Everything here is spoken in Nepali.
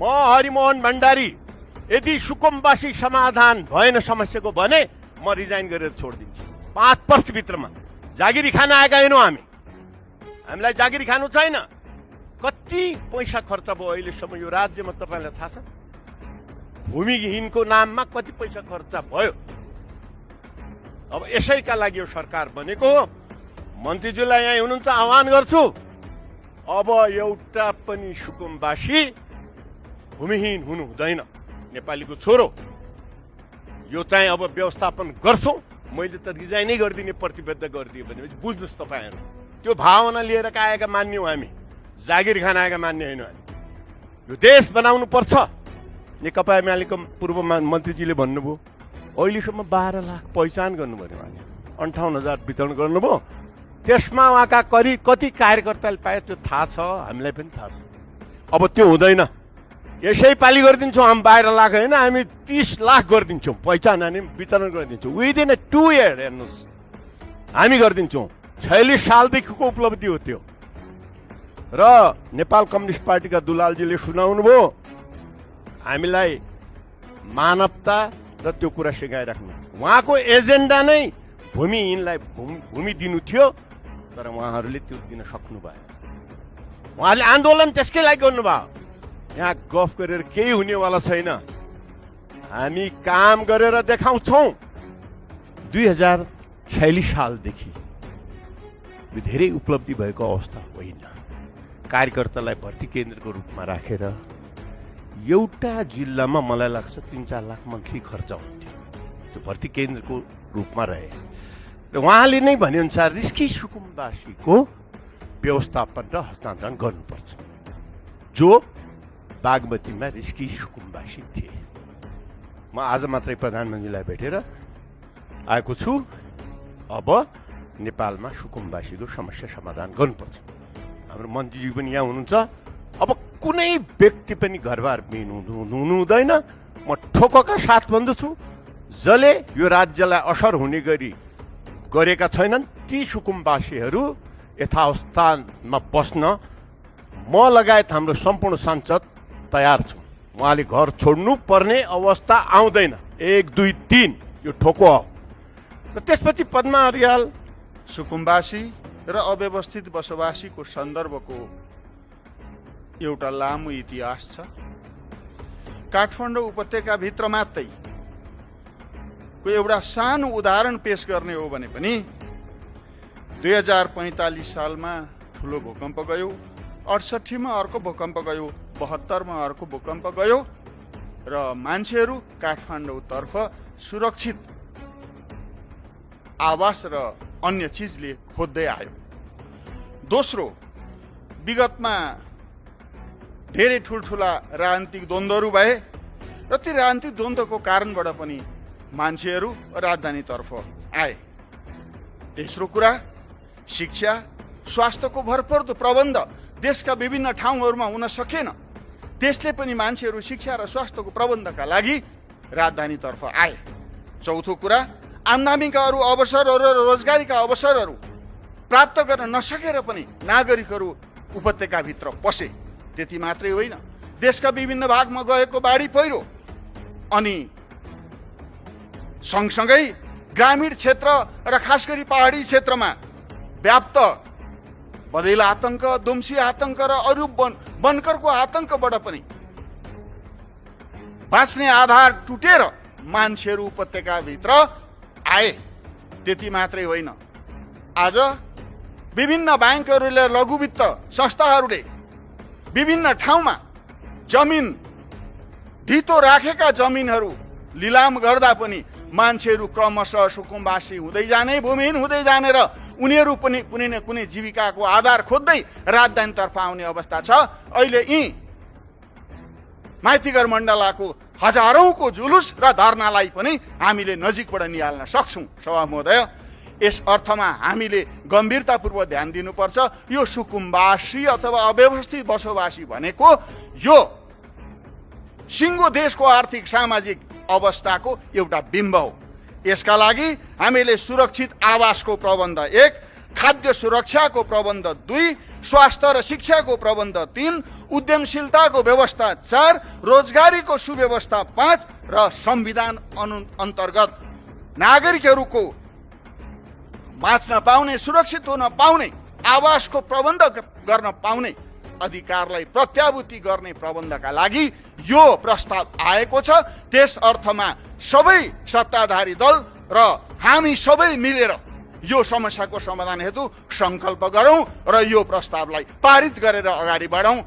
हरिमोहन भण्डारी यदि सुकुम्बासी समाधान भएन समस्याको भने म रिजाइन गरेर छोडिदिन्छु 5 वर्षभित्रमा। जागिरी खान आएका होइनौँ हामीलाई जागिरी खानु छैन। कति पैसा खर्च भयो अहिलेसम्म यो राज्यमा तपाईँलाई थाहा छ? भूमिहीनको नाममा कति पैसा खर्च भयो? अब यसैका लागि यो सरकार बनेको हो। मन्त्रीज्यूलाई यहाँ हुनुहुन्छ आह्वान गर्छु, अब एउटा पनि सुकुम्बासी भूमिहीन हुनु हुँदैन। नेपालीको छोरो यो चाहिँ अब व्यवस्थापन गर्छौँ। मैले त रिजाइनै गरिदिने प्रतिबद्ध गरिदिएँ भनेपछि बुझ्नुहोस् तपाईँहरू। त्यो भावना लिएर आएका मान्ने हो हामी, जागिर खान आएका मान्ने होइन हामी। यो देश बनाउनु पर्छ। नेकपा एमालेको पूर्व मन्त्रीजीले भन्नुभयो अहिलेसम्म 12 लाख पहिचान गर्नुभयो उहाँले, 58,000 वितरण गर्नुभयो। त्यसमा उहाँका कति कार्यकर्ताले पाए त्यो थाहा छ, हामीलाई पनि थाहा छ। अब त्यो हुँदैन। यसै पाली गरिदिन्छौँ हामी 12 लाख होइन, हामी 30 लाख गरिदिन्छौँ पहिचान अनि वितरण गरिदिन्छौँ विदिन 2 इयर। हेर्नुहोस् हामी गरिदिन्छौँ। 46 सालदेखिको उपलब्धि हो त्यो। र नेपाल कम्युनिस्ट पार्टीका दुलालजीले सुनाउनु भयो हामीलाई मानवता र त्यो कुरा सिकाइराख्नु। उहाँको एजेन्डा नै भूमिहीनलाई भूमि दिनु थियो, तर उहाँहरूले त्यो दिन सक्नु भएन। उहाँले आन्दोलन त्यसकै लागि गर्नुभयो। यहाँ गफ गरेर केही हुनेवाला छैन। हामी काम गरेर देखाउँछौँ। 2046 सालदेखि धेरै उपलब्धि भएको अवस्था होइन। कार्यकर्तालाई भर्ती केन्द्रको रूपमा राखेर एउटा जिल्लामा मलाई लाग्छ 3-4 लाख मन्थली खर्च हुन्थ्यो। त्यो भर्ती केन्द्रको रूपमा रहे र उहाँले नै भनेअनुसार रिस्की सुकुम्बासीको व्यवस्थापन र हस्तान्तरण गर्नुपर्छ, जो बागमतीमा रिस्की सुकुम्बासी थिए। म आज मात्रै प्रधानमन्त्रीलाई भेटेर आएको छु। अब नेपालमा सुकुम्बासीको समस्या समाधान गर्नुपर्छ। हाम्रो मन्त्रीजी पनि यहाँ हुनुहुन्छ। अब कुनै व्यक्ति पनि घरबार बिन हुनु हुँदैन। म ठोकका साथ भन्दछु, जसले यो राज्यलाई असर हुने गरी गरेका छैनन् ती सुकुम्बासीहरू यथावस्थानमा बस्न म लगायत हाम्रो सम्पूर्ण सांसद तयार छौँ। उहाँले घर छोड्नु पर्ने अवस्था आउँदैन। 1, 2, 3 यो ठोको हो। र त्यसपछि पद्मा अर्याल सुकुम्बासी र अव्यवस्थित बसोबासीको सन्दर्भको एउटा लामो इतिहास छ। काठमाडौँ उपत्यकाभित्र मात्रै को एउटा सानो उदाहरण पेश गर्ने हो भने पनि 2045 सालमा ठुलो भूकम्प गयो, 68 मा अर्को भूकम्प गयो, 72 मा अर्को भूकम्प गयो र मान्छेहरू काठमाडौँतर्फ सुरक्षित आवास र अन्य चिजले खोज्दै आयो। दोस्रो, विगतमा धेरै ठुल्ठुला राजनीतिक द्वन्द्वहरू भए र ती राजनीतिक द्वन्द्वको कारणबाट पनि मान्छेहरू राजधानीतर्फ आए। तेस्रो कुरा, शिक्षा स्वास्थ्यको भरपर्दो प्रबन्ध देशका विभिन्न ठाउँहरूमा हुन सकेन। त्यसले पनि मान्छेहरू शिक्षा र स्वास्थ्यको प्रबन्धका लागि राजधानीतर्फ आए। चौथो कुरा, आम्दानीका अरू अवसरहरू र रोजगारीका अवसरहरू प्राप्त गर्न नसकेर पनि नागरिकहरू उपत्यकाभित्र पसे। त्यति मात्रै होइन, देशका विभिन्न भागमा गएको बाढी पहिरो अनि सँगसँगै ग्रामीण क्षेत्र र खास गरी पहाडी क्षेत्रमा व्याप्त बदैला आतंक, दुम्सी आतंक र अरू बनकरको आतंकबाट पनि बाँच्ने आधार टुटेर मान्छेहरू उपत्यकाभित्र आए। त्यति मात्रै होइन, आज विभिन्न ब्याङ्कहरूले, लघु वित्त संस्थाहरूले विभिन्न ठाउँमा जमिन धितो राखेका जमिनहरू लिलाम गर्दा पनि मान्छेहरू क्रमशः सुकुम्बासी हुँदै जाने, भूमिहीन हुँदै जाने र उनीहरू पनि कुनै न कुनै जीविकाको आधार खोज्दै राजधानीतर्फ आउने अवस्था छ। अहिले यी माइतीघर मण्डलाको हजारौंको जुलुस र धरनालाई पनि हामीले नजिकबाट निहाल्न सक्छौँ। सभा महोदय, यस अर्थमा हामीले गम्भीरतापूर्वक ध्यान दिनुपर्छ। यो सुकुम्बासी अथवा अव्यवस्थित बसोबासी भनेको यो सिङ्गो देशको आर्थिक सामाजिक अवस्थाको एउटा बिम्ब हो। यसका लागि हामीले सुरक्षित आवासको प्रबन्ध 1, खाद्य सुरक्षाको प्रबन्ध 2, स्वास्थ्य र शिक्षाको प्रबन्ध 3, उद्यमशीलताको व्यवस्था 4, रोजगारीको सुव्यवस्था 5 र संविधान अन्तर्गत नागरिकहरूको बाँच्न पाउने, सुरक्षित हुन पाउने, आवासको प्रबन्ध गर्न पाउने अधिकारलाई प्रत्याभूति गर्ने प्रबन्धका लागि यो प्रस्ताव आएको छ। त्यस अर्थमा सबै सत्ताधारी दल र हामी सबै मिलेर यो समस्याको समाधान हेतु संकल्प गरौँ र यो प्रस्तावलाई पारित गरेर अगाडि बढाउँ।